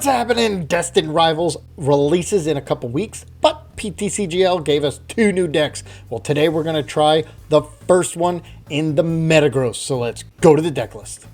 What's happening? Destined Rivals releases in a couple weeks, but ptcgl gave us 2 new decks. Well, today we're going to try the first one in the Metagross, so let's go to the deck list.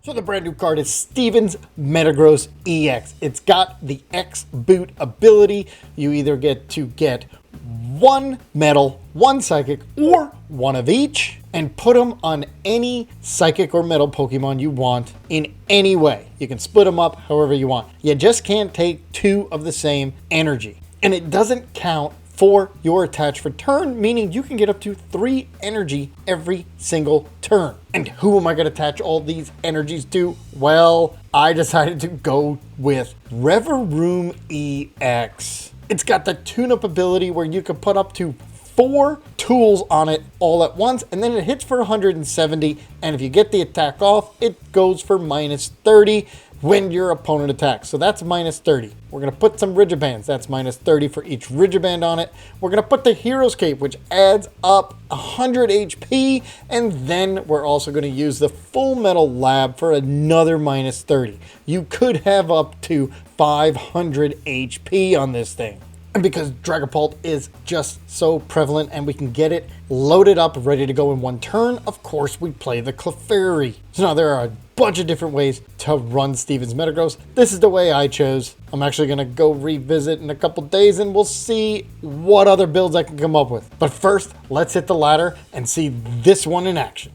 So the brand new card is Steven's Metagross EX. It's got the X boot ability. You either get to get 1 metal, 1 psychic, or 1 of each, and put them on any psychic or metal Pokemon you want in any way. You can split them up however you want. You just can't take 2 of the same energy. And it doesn't count for your attach for turn, meaning you can get up to 3 energy every single turn. And who am I going to attach all these energies to? Well, I decided to go with Revavroom EX. It's got the tune-up ability where you can put up to 4 tools on it all at once, and then it hits for 170, and if you get the attack off, it goes for minus 30 when your opponent attacks. So that's minus 30. We're going to put some Rigibands. That's minus 30 for each Rigiband on it. We're going to put the Hero's Cape, which adds up 100 HP, and then we're also going to use the Full Metal Lab for another minus 30. You could have up to 500 HP on this thing. And because Dragapult is just so prevalent and we can get it loaded up, ready to go in 1 turn, of course we play the Clefairy. So now there are a bunch of different ways to run Steven's Metagross. This is the way I chose. I'm actually going to go revisit in a couple days and we'll see what other builds I can come up with. But first, let's hit the ladder and see this one in action.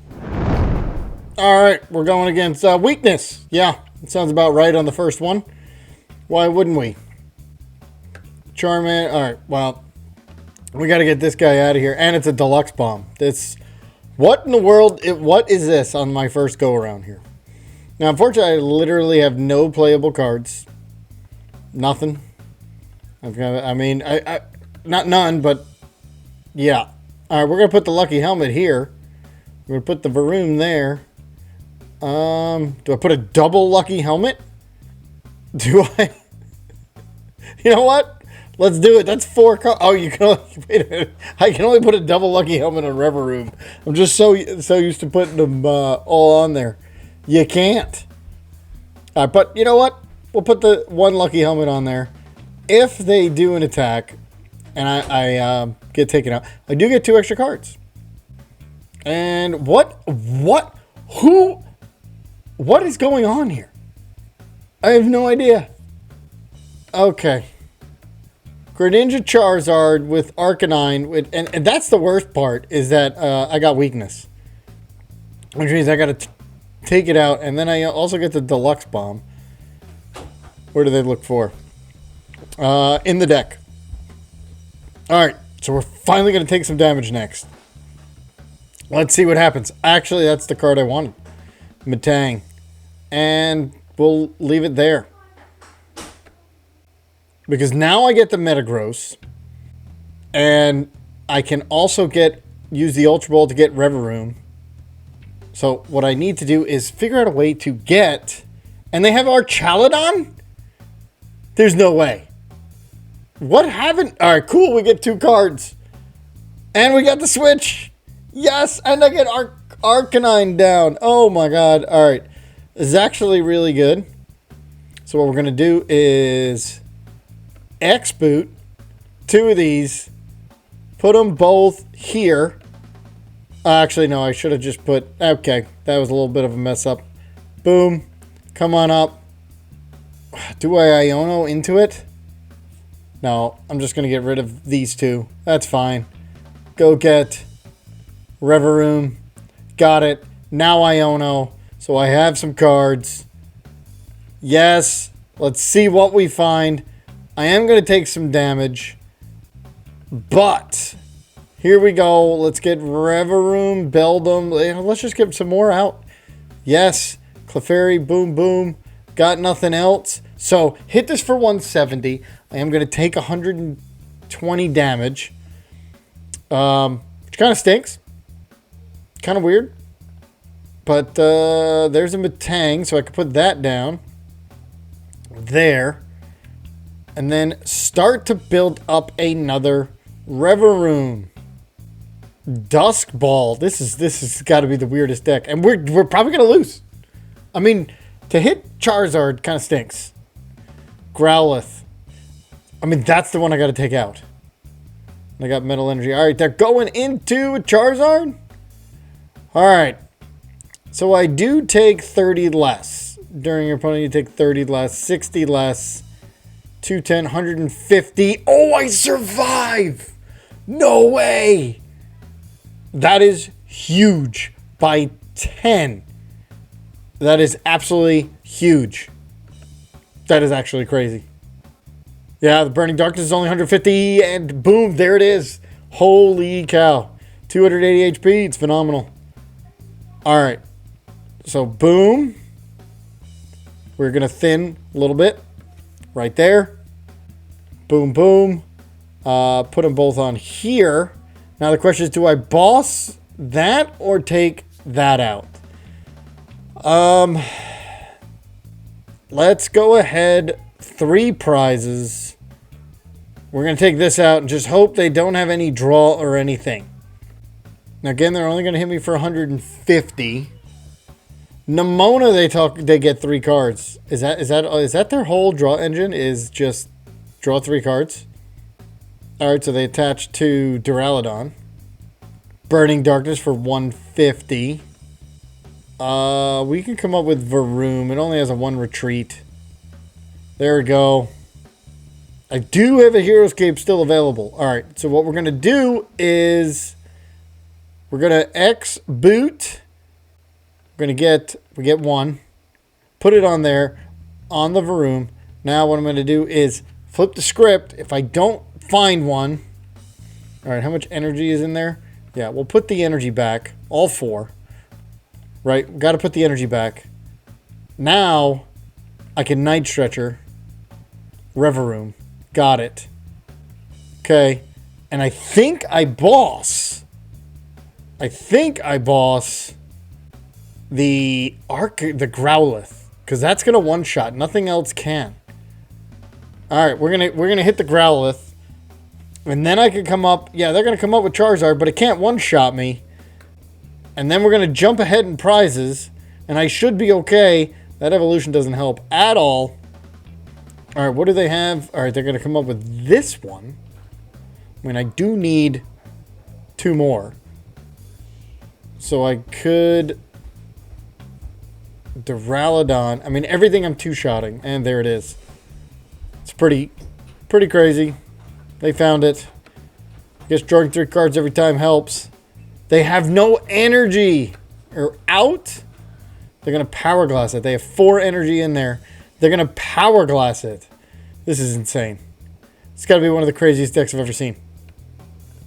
All right, we're going against Weakness. Yeah, it sounds about right on the first one. Why wouldn't we? Charmander. All right, well, we got to get this guy out of here. And it's a deluxe bomb. What in the world? What is this on my first go around here? Now, unfortunately, I literally have no playable cards. Nothing. I mean, not none, but yeah. All right, we're going to put the Lucky Helmet here. We're going to put the Varoom there. Do I put a double Lucky Helmet? Do I? You know what? Let's do it. That's 4 cards. Oh, you can only, wait a minute. I can only put a double Lucky Helmet on Revavroom. I'm just so used to putting them all on there. You can't. But you know what? We'll put the 1 Lucky Helmet on there. If they do an attack and I get taken out, I do get 2 extra cards. And what is going on here? I have no idea. Okay. Greninja Charizard with Arcanine, and that's the worst part, is that I got Weakness. Which means I got to take it out, and then I also get the Deluxe Bomb. Where do they look for? In the deck. Alright, so we're finally going to take some damage next. Let's see what happens. Actually, that's the card I wanted. Metang. And we'll leave it there. Because now I get the Metagross, and I can also use the Ultra Ball to get Revavroom. So what I need to do is figure out a way to get, and they have our Chaladon? There's no way. What haven't? All right, cool. We get 2 cards, and we got the Switch. Yes, and I get Arcanine down. Oh my God! All right, this is actually really good. So what we're gonna do is X boot 2 of these, put them both here. Actually, no, I should have just put, okay, that was a little bit of a mess up. Boom, come on up. Do I Iono into it? No, I'm just going to get rid of these 2. That's fine. Go get Revavroom. Got it. Now Iono. So I have some cards. Yes, let's see what we find. I am going to take some damage, but here we go. Let's get Revavroom, Beldum. Let's just get some more out. Yes, Clefairy, boom, boom. Got nothing else. So hit this for 170. I am going to take 120 damage, which kind of stinks. Kind of weird. But there's a Metang, so I can put that down there. And then start to build up another Revavroom. Dusk Ball. This is got to be the weirdest deck, and we're probably gonna lose. I mean, to hit Charizard kind of stinks. Growlithe. I mean, that's the one I got to take out. I got Metal Energy. All right, they're going into a Charizard. All right. So I do take 30 less. During your opponent, you take 30 less, 60 less, 210, 150. Oh, I survive! No way! That is huge by 10. That is absolutely huge. That is actually crazy. Yeah, the Burning Darkness is only 150, and boom, there it is. Holy cow. 280 HP, it's phenomenal. All right. So, boom. We're going to thin a little bit. Right there. Boom, boom. Put them both on here. Now, the question is, do I boss that or take that out? Let's go ahead. 3 prizes. We're going to take this out and just hope they don't have any draw or anything. Now, again, they're only going to hit me for 150. Nemona, they get 3 cards. Is that their whole draw engine? Is just draw 3 cards? All right, so they attach to Duraludon. Burning Darkness for 150. We can come up with Varoom. It only has a 1 retreat. There we go. I do have a Heroescape still available. All right, so what we're going to do is we're going to X boot. We're going to we get 1. Put it on there on the Varoom. Now what I'm going to do is flip the script. If I don't find one. All right, how much energy is in there? Yeah, we'll put the energy back. All 4. Right, got to put the energy back. Now I can Night Stretcher. Revavroom. Got it. Okay. And I think I boss the Growlithe. Because that's going to one-shot. Nothing else can. Alright, we're gonna hit the Growlithe. And then I can come up. Yeah, they're going to come up with Charizard, but it can't one-shot me. And then we're going to jump ahead in prizes. And I should be okay. That evolution doesn't help at all. Alright, what do they have? Alright, they're going to come up with this one. I mean, I do need 2 more. So I could... Duraludon. I mean, everything I'm 2-shotting. And there it is. It's pretty crazy. They found it. I guess drawing 3 cards every time helps. They have no energy. Or out. They're going to Power Glass it. They have 4 energy in there. They're going to Power Glass it. This is insane. It's got to be one of the craziest decks I've ever seen.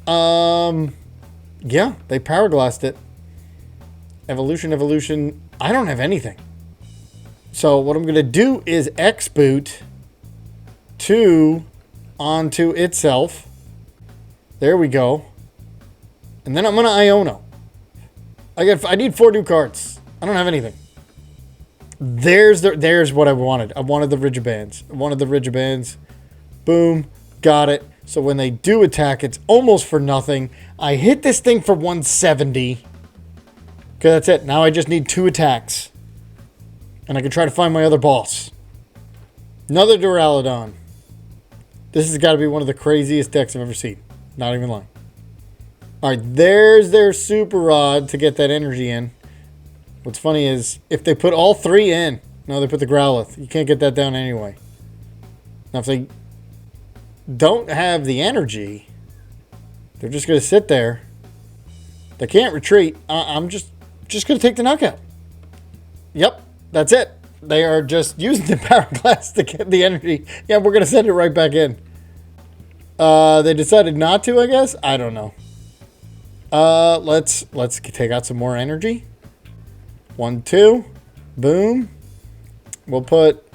Yeah, they Power Glassed it. Evolution. I don't have anything. So what I'm going to do is X-boot 2 onto itself. There we go. And then I'm going to Iono. I need 4 new cards. I don't have anything. There's what I wanted. I wanted the Rigibands. Boom. Got it. So when they do attack, it's almost for nothing. I hit this thing for 170. Okay, that's it. Now I just need 2 attacks. And I can try to find my other boss. Another Duraludon. This has got to be one of the craziest decks I've ever seen. Not even lying. Alright, there's their Super Rod to get that energy in. What's funny is, if they put all 3 in... No, they put the Growlithe. You can't get that down anyway. Now, if they don't have the energy, they're just going to sit there. They can't retreat. I'm just going to take the knockout. Yep, that's it. They are just using the Power Glass to get the energy. Yeah, we're going to send it right back in. They decided not to, I guess? I don't know. Let's take out some more energy. 1, 2. Boom. We'll put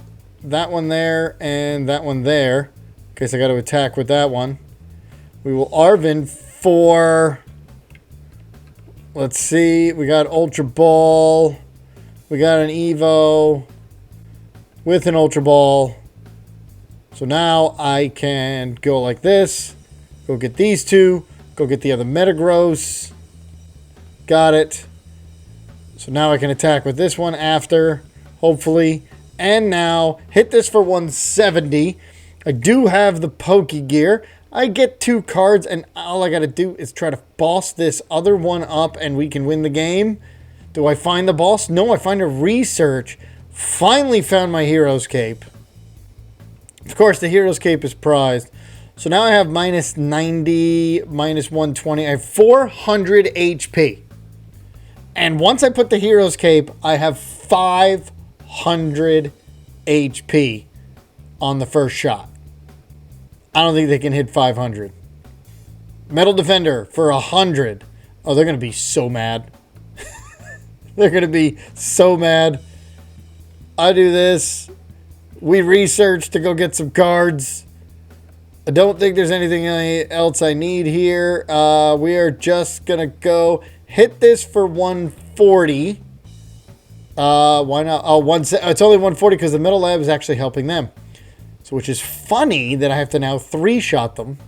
that one there and that one there. In case I got to attack with that one. We will Arven for... Let's see. We got Ultra Ball. We got an Evo with an Ultra Ball. So now I can go like this. Go get these 2. Go get the other Metagross. Got it. So now I can attack with this one after, hopefully. And now, hit this for 170. I do have the Pokegear. I get 2 cards, and all I gotta do is try to boss this other one up, and we can win the game. Do I find the boss? No, I find a research. Finally found my Hero's Cape. Of course, the Hero's Cape is prized. So now I have minus 90, minus 120. I have 400 HP. And once I put the Hero's Cape, I have 500 HP on the first shot. I don't think they can hit 500. Metal Defender for 100. Oh, they're going to be so mad. They're going to be so mad. I do this. We research to go get some cards. I don't think there's anything else I need here. We are just going to go hit this for 140. Why not? Oh, it's only 140 because the Metal Lab is actually helping them. So, which is funny that I have to now 3-shot them.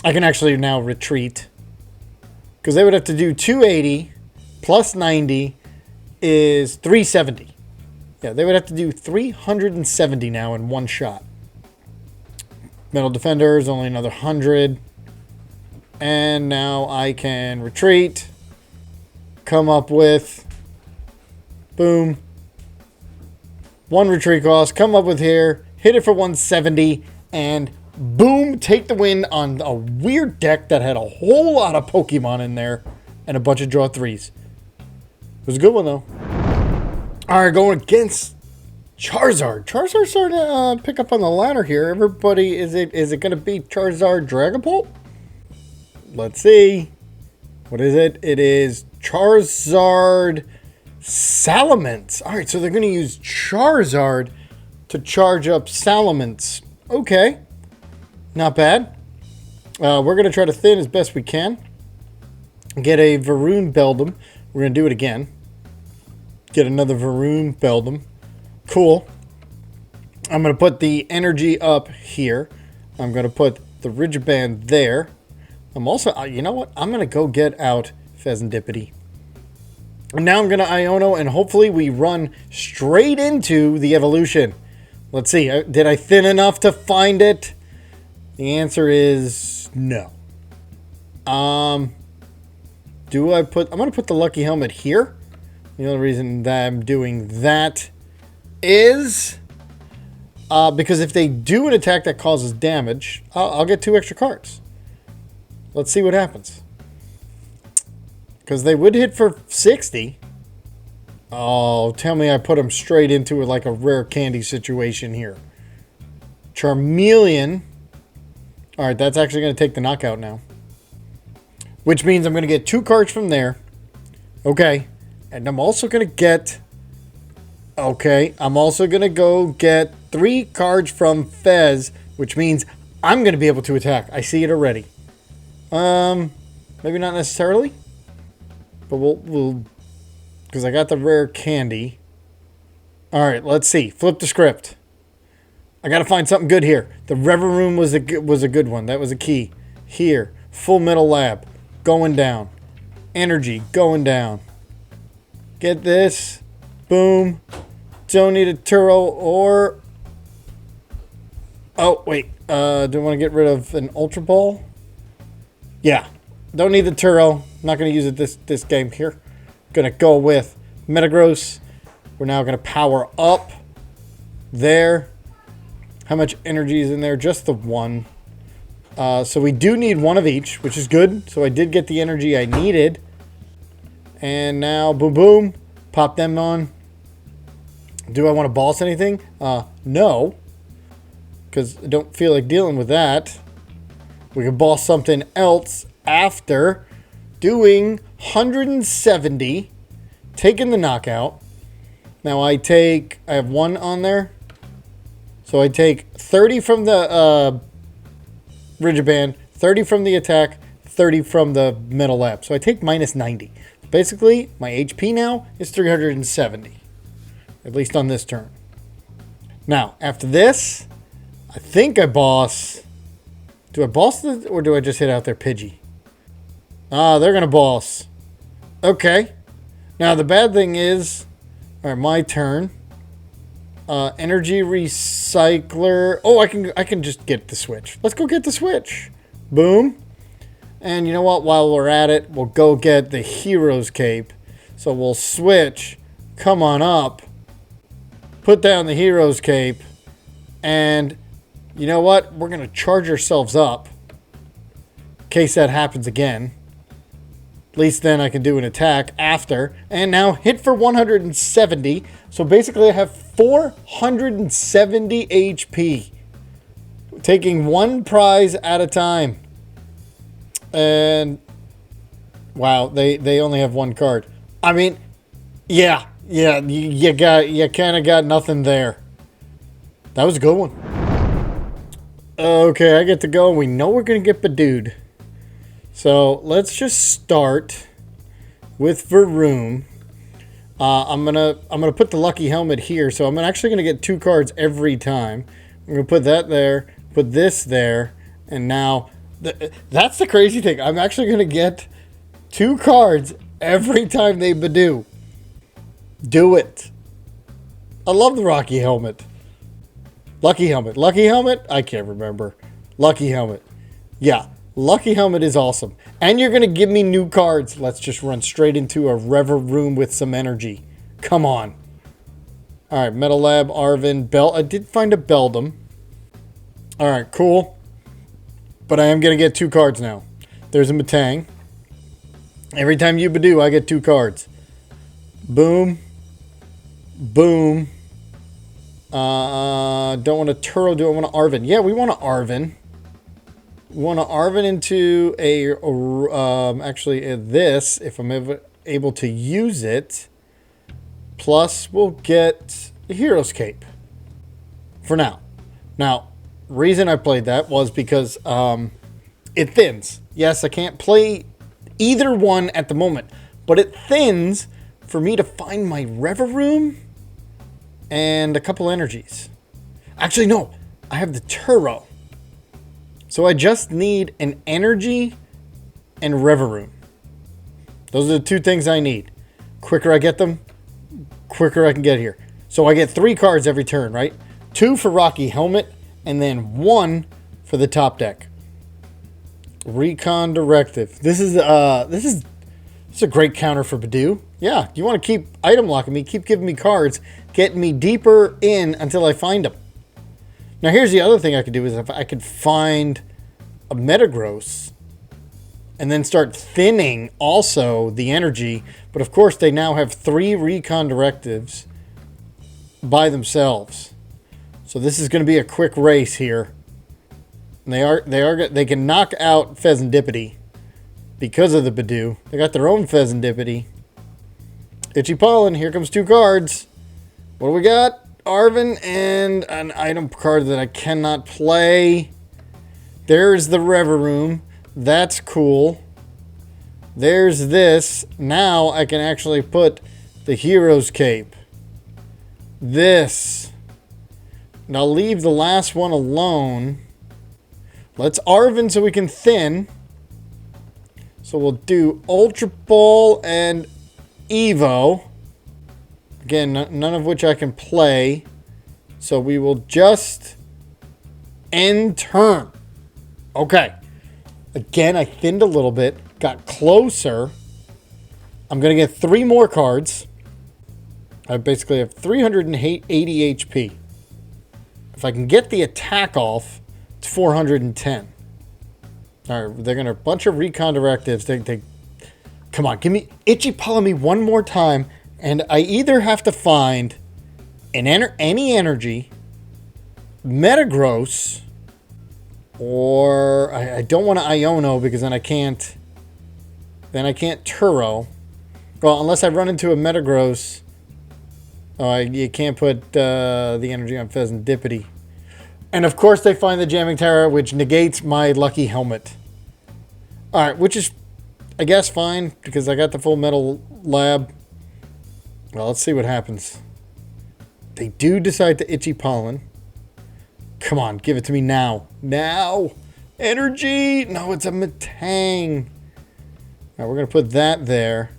I can actually now retreat. Because they would have to do 280 plus 90 is 370. Yeah, they would have to do 370 now in one shot. Metal Defender is only another 100. And now I can retreat. Come up with... Boom. 1 retreat cost. Come up with here. Hit it for 170. And boom. Take the win on a weird deck that had a whole lot of Pokemon in there. And a bunch of draw 3s. It was a good one though. Alright, going against Charizard. Charizard's starting to pick up on the ladder here. Everybody, is it going to be Charizard Dragapult? Let's see. What is it? It is Charizard Salamence. Alright, so they're going to use Charizard to charge up Salamence. Okay. Not bad. We're going to try to thin as best we can. Get a Varoom Beldum. We're going to do it again. Get another Varoom Beldum. Cool. I'm going to put the energy up here. I'm going to put the Ridgeband there. I'm also, you know what? I'm going to go get out Fezandipiti. And now I'm going to Iono, and hopefully we run straight into the evolution. Let's see. Did I thin enough to find it? The answer is no. I'm going to put the Lucky Helmet here. The only reason that I'm doing that is because if they do an attack that causes damage, I'll get 2 extra cards. Let's see what happens. Because they would hit for 60. Oh, tell me I put them straight into it like a Rare Candy situation here. Charmeleon. Alright, that's actually going to take the knockout now. Which means I'm going to get 2 cards from there. Okay. And I'm also going to get... Okay. I'm also going to go get 3 cards from Fez. Which means I'm going to be able to attack. I see it already. Maybe not necessarily. But we'll... Because I got the Rare Candy. Alright, let's see. Flip the script. I got to find something good here. The Revavroom was a good one. That was a key. Here. Full Metal Lab. Going down. Energy. Going down. Get this. Boom. Don't need a Turo or... Oh, wait. Do I want to get rid of an Ultra Ball? Yeah. Don't need the Turo. Not going to use it this game here. Going to go with Metagross. We're now going to power up. There. How much energy is in there? Just the 1. So we do need 1 of each, which is good. So I did get the energy I needed. And now, boom, boom. Pop them on. Do I want to boss anything? No. Because I don't feel like dealing with that. We can boss something else after doing 170. Taking the knockout. Now I have 1 on there. So I take 30 from the Ridgeband, 30 from the attack, 30 from the Metal Lab. So I take minus 90. Basically, my HP now is 370. At least on this turn. Now, after this, I think I boss... Do I boss or do I just hit out their Pidgey? They're going to boss. Okay. Now, the bad thing is... All right, my turn. Energy recycler. Oh, I can just get the Switch. Let's go get the Switch. Boom. And you know what? While we're at it, we'll go get the Hero's Cape. So we'll switch. Come on up. Put down the Hero's Cape. And you know what? We're going to charge ourselves up. In case that happens again. At least then I can do an attack after. And now hit for 170. So basically I have 470 HP. Taking one prize at a time. And wow, they only have one card. I mean, yeah, you kind of got nothing there. That was a good one. Okay, I get to go. We know we're gonna get Badooed. So let's just start with Varoom. I'm gonna put the lucky helmet here. So I'm actually gonna get 2 cards every time. I'm gonna put that there, put this there, and now that's the crazy thing. I'm actually gonna get 2 cards every time they Badoo. Do it. I love the Rocky helmet. Lucky helmet. Lucky helmet? I can't remember. Lucky helmet. Yeah. Lucky helmet is awesome. And you're going to give me new cards. Let's just run straight into a Revavroom with some energy. Come on. Alright, Metal Lab, Arven, I did find a Beldum. Alright, cool. But I am going to get 2 cards now. There's a Metang. Every time you Badoo, I get 2 cards. Boom. Boom. Don't want a Turo, do I want an Arven? Yeah, we want an Arven. We want an Arven into a, actually this, if I'm ever able to use it. Plus, we'll get the Hero's Cape. For now. Now, reason I played that was because it thins. Yes, I can't play either one at the moment, but it thins for me to find my Revavroom and a couple energies. Actually, no, I have the Turo. So I just need an energy and Revavroom. Those are the 2 things I need. Quicker I get them, quicker I can get here. So I get 3 cards every turn, right? 2 for Rocky Helmet, and then 1 for the top deck. Recon Directive. This is a great counter for Badoo. Yeah, you want to keep item locking me, keep giving me cards, getting me deeper in until I find them. Now here's the other thing I could do is if I could find a Metagross and then start thinning also the energy. But of course they now have 3 Recon Directives by themselves. So this is going to be a quick race here. And they can knock out Fezandipiti because of the Badoo. They got their own Fezandipiti. Itchy Pollen, here comes 2 cards. What do we got? Arven and an item card that I cannot play. There's the Revavroom. That's cool. There's this. Now I can actually put the Hero's Cape. This. And I'll leave the last one alone. Let's Arven so we can thin. So we'll do Ultra Ball and Evo. Again, none of which I can play. So we will just end turn. Okay. Again, I thinned a little bit. Got closer. I'm going to get 3 more cards. I basically have 380 HP. If I can get the attack off, it's 410. All right, they're going to a bunch of Recon Directives. Come on, give me Itchy Pollen me one more time. And I either have to find any energy, Metagross, or I don't want to Iono because then I can't Turo. Well, unless I run into a Metagross. Oh, you can't put the energy on Fezandipiti. And of course they find the Jamming Tower, which negates my lucky helmet. Alright, which is, I guess, fine, because I got the full Metal Lab. Well, let's see what happens. They do decide to Itchy Pollen. Come on, give it to me now. Now! Energy! No, it's a Metang. Alright, we're going to put that there.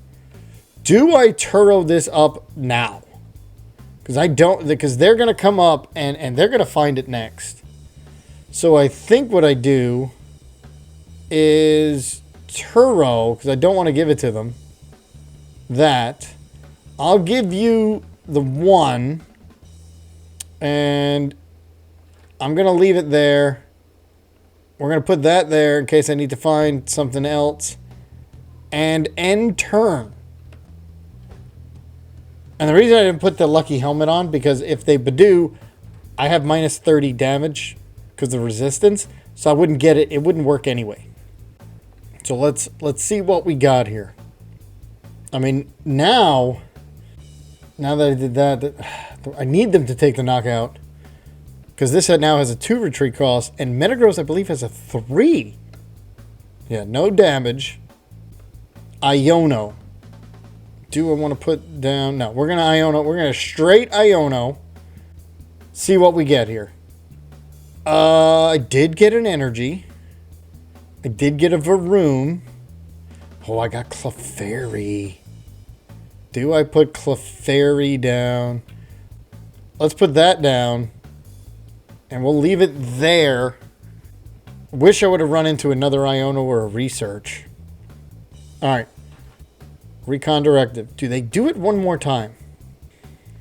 Do I Turo this up now? Because I don't, because they're going to come up and they're going to find it next. So I think what I do is Turo, because I don't want to give it to them, that I'll give you the 1, and I'm going to leave it there. We're going to put that there in case I need to find something else. And end turn. And the reason I didn't put the lucky helmet on, because if they Badoo, I have minus 30 damage because of resistance. So I wouldn't get it. It wouldn't work anyway. So let's see what we got here. I mean, now that I did that, I need them to take the knockout. Because this now has a 2 retreat cost. And Metagross, I believe, has a 3. Yeah, no damage. Iono. Do I want to put down? No, we're going to Iono. We're going to straight Iono. See what we get here. I did get an energy. I did get a Varoom. Oh, I got Clefairy. Do I put Clefairy down? Let's put that down. And we'll leave it there. Wish I would have run into another Iono or a research. Alright. Recon Directive. Do they do it one more time?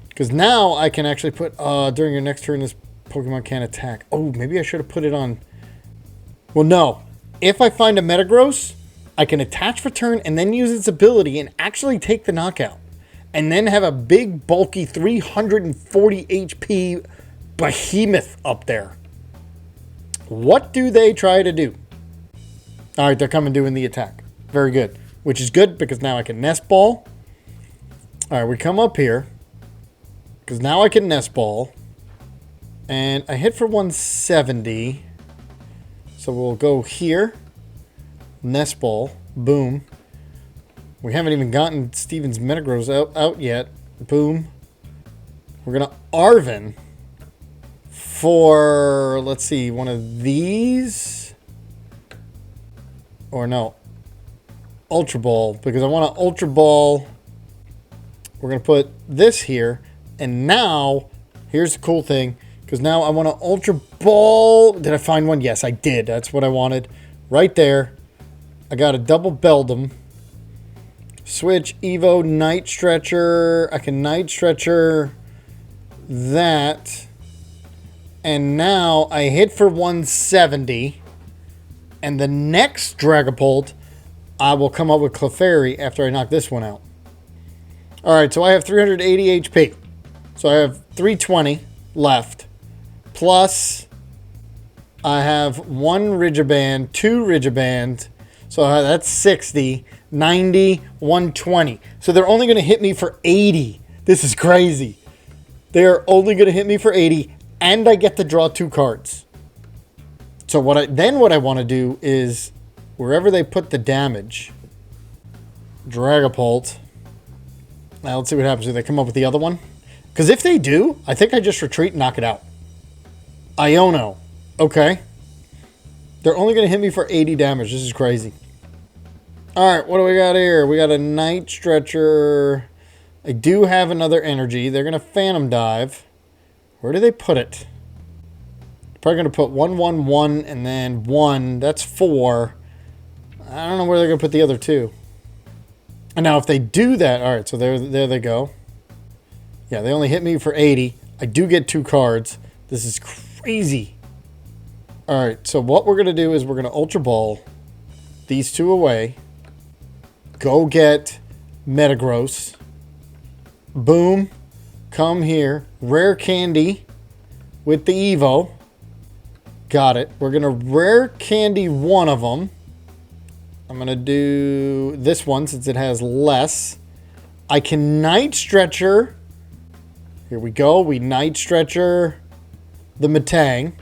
Because now I can actually put, during your next turn, this Pokemon can't attack. Oh, maybe I should have put it on. Well, no. If I find a Metagross, I can attach for turn and then use its ability and actually take the knockout. And then have a big, bulky 340 HP behemoth up there. What do they try to do? All right, they're coming doing the attack. Very good. Which is good because now I can Nest Ball. All right, we come up here. Because now I can Nest Ball. And I hit for 170. So we'll go here. Nest Ball. Boom. We haven't even gotten Steven's Metagross out yet. Boom. We're going to Arven for, let's see, one of these. Or no. Ultra Ball. Because I want to Ultra Ball. We're going to put this here. And now, here's the cool thing. Because now I want to Ultra Ball. Did I find one? Yes, I did. That's what I wanted. Right there. I got a double Beldum. Switch, Evo, Night Stretcher. I can Night Stretcher that. And now I hit for 170. And the next Dragapult, I will come up with Clefairy after I knock this one out. Alright, so I have 380 HP. So I have 320 left. Plus, I have 1 Rigiband, 2 Rigiband. So that's 60, 90, 120. So they're only going to hit me for 80. This is crazy. They're only going to hit me for 80. And I get to draw 2 cards. So what I want to do is, wherever they put the damage, Dragapult. Now let's see what happens if they come up with the other one. Because if they do, I think I just retreat and knock it out. Iono. Okay. They're only going to hit me for 80 damage. This is crazy. Alright, what do we got here? We got a Night Stretcher. I do have another energy. They're going to Phantom Dive. Where do they put it? Probably going to put 1, 1, 1, and then 1. That's 4. I don't know where they're going to put the other 2. And now if they do that... Alright, so there they go. Yeah, they only hit me for 80. I do get 2 cards. This is crazy. Alright, so what we're going to do is we're going to Ultra Ball these 2 away. Go get Metagross. Boom. Come here. Rare Candy with the Evo. Got it. We're going to Rare Candy one of them. I'm going to do this one since it has less. I can Night Stretcher. Here we go. We Night Stretcher the Metang.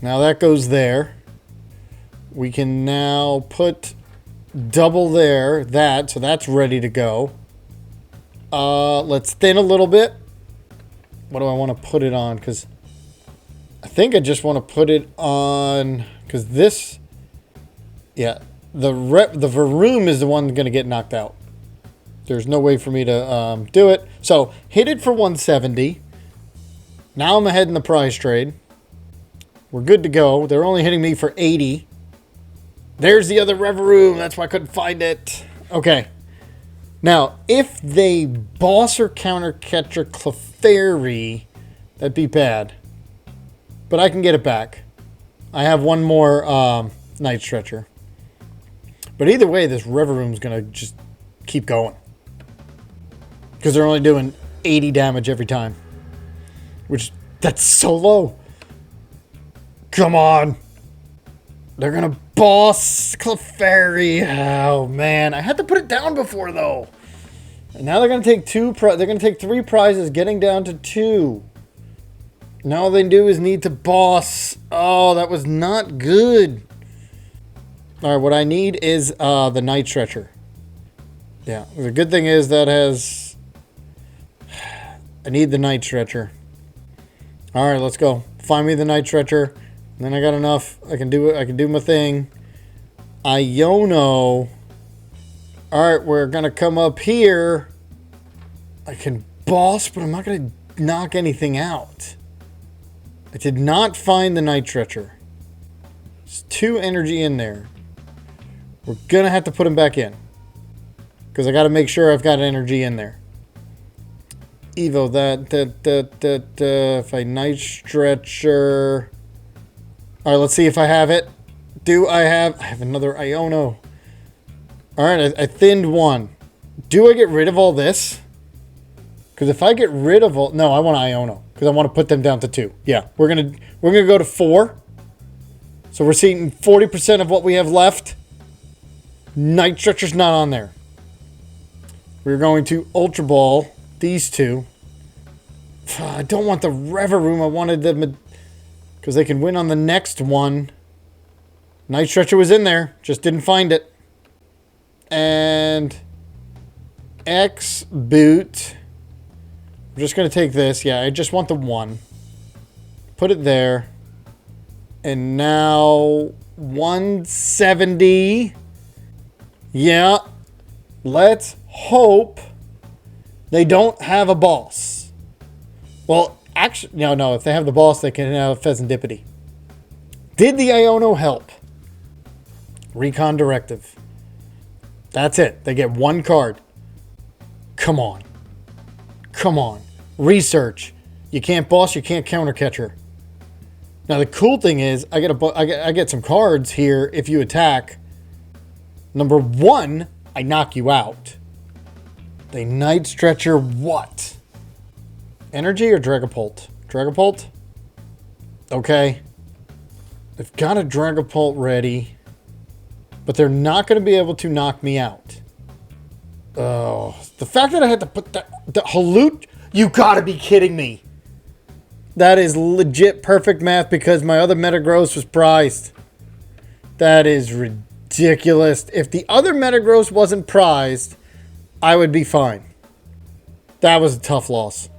Now that goes there. We can now put double there. So that's ready to go. Let's thin a little bit. What do I want to put it on? Because I think I just want to put it on... Because this... Yeah, the Varoom is the one going to get knocked out. There's no way for me to do it. So, hit it for 170. Now I'm ahead in the prize trade. We're good to go. They're only hitting me for 80. There's the other Revavroom. That's why I couldn't find it. Okay. Now, if they boss or counter catcher Clefairy, that'd be bad. But I can get it back. I have one more Night Stretcher. But either way, this Revavroom's going to just keep going. Because they're only doing 80 damage every time. Which, that's so low. Come on. They're going to boss Clefairy. Oh, man. I had to put it down before, though. And now they're going to take they're going to take 3 prizes, getting down to 2. Now all they do is need to boss. Oh, that was not good. All right, what I need is the Night Stretcher. Yeah, the good thing is that has... I need the Night Stretcher. All right, let's go. Find me the Night Stretcher. And then I got enough. I can do it. I can do my thing. Iono. All right, we're going to come up here. I can boss, but I'm not going to knock anything out. I did not find the Night Stretcher. There's 2 energy in there. We're going to have to put him back in. Because I got to make sure I've got energy in there. Evo, if I Night Stretcher... All right, let's see if I have it. I have another Iono. All right, I thinned 1. Do I get rid of all this? Because if I get rid of all... No, I want Iono. Because I want to put them down to 2. Yeah, we're gonna go to 4. So we're seeing 40% of what we have left. Night Stretcher's not on there. We're going to Ultra Ball these 2. I don't want the Revavroom. I wanted them... Because they can win on the next one. Night Stretcher was in there. Just didn't find it. And... X boot. I'm just going to take this. Yeah, I just want the 1. Put it there. And now... 170. Yeah. Let's hope they don't have a boss. Well... Actually, no. If they have the boss, they can have Fezandipiti. Did the Iono help? Recon Directive. That's it. They get 1 card. Come on. Come on. Research. You can't boss, you can't counter catcher. Now the cool thing is, I get some cards here if you attack. Number 1, I knock you out. They Night Stretcher what? Energy or Dragapult? Dragapult? Okay. They've got a Dragapult ready. But they're not going to be able to knock me out. Oh. The fact that I had to put the Halute? You gotta be kidding me. That is legit perfect math because my other Metagross was prized. That is ridiculous. If the other Metagross wasn't prized, I would be fine. That was a tough loss.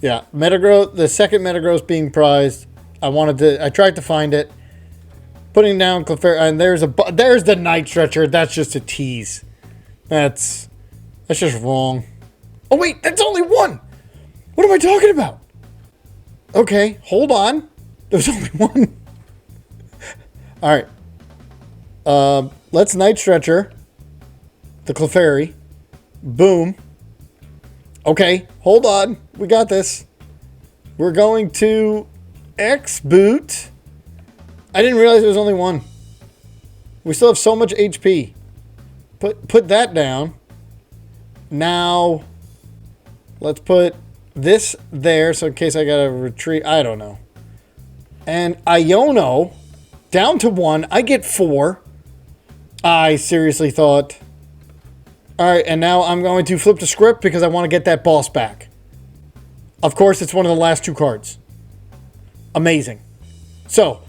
Yeah, Metagross, the second Metagross being prized, I tried to find it. Putting down Clefairy, and there's the Night Stretcher. That's just a tease. That's just wrong. Oh wait, that's only 1. What am I talking about? Okay, hold on. There's only 1. All right. Let's Night Stretcher the Clefairy. Boom. Okay, hold on. We got this. We're going to X boot. I didn't realize there was only 1. We still have so much HP. Put that down. Now, let's put this there, so in case I gotta retreat. I don't know. And Iono, down to 1. I get 4. I seriously thought... Alright, and now I'm going to flip the script because I want to get that boss back. Of course, it's one of the last 2 cards. Amazing. So,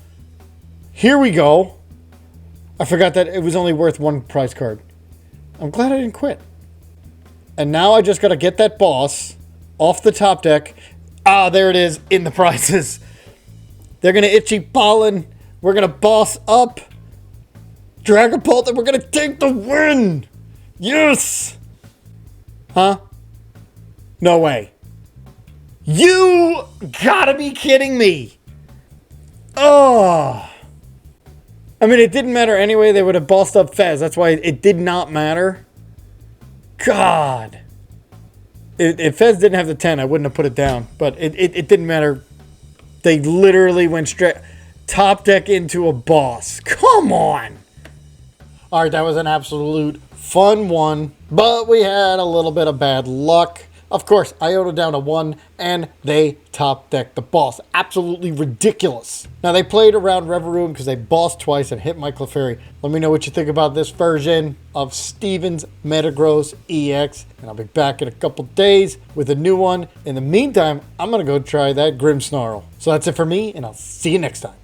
here we go. I forgot that it was only worth 1 prize card. I'm glad I didn't quit. And now I just got to get that boss off the top deck. Ah, there it is in the prizes. They're going to Itchy Pollen. We're going to boss up. Dragapult, and we're gonna take the win! Yes! Huh? No way. You gotta be kidding me! Oh! I mean, it didn't matter anyway. They would have bossed up Fez. That's why it did not matter. God. If Fez didn't have the 10, I wouldn't have put it down. But it didn't matter. They literally went straight top deck into a boss. Come on! Alright, that was an absolute fun one. But we had a little bit of bad luck. Of course, Iota down to 1, and they top decked the boss. Absolutely ridiculous. Now, they played around Revavroom because they bossed twice and hit my Clefairy. Let me know what you think about this version of Steven's Metagross EX, and I'll be back in a couple days with a new one. In the meantime, I'm going to go try that Grimmsnarl. So that's it for me, and I'll see you next time.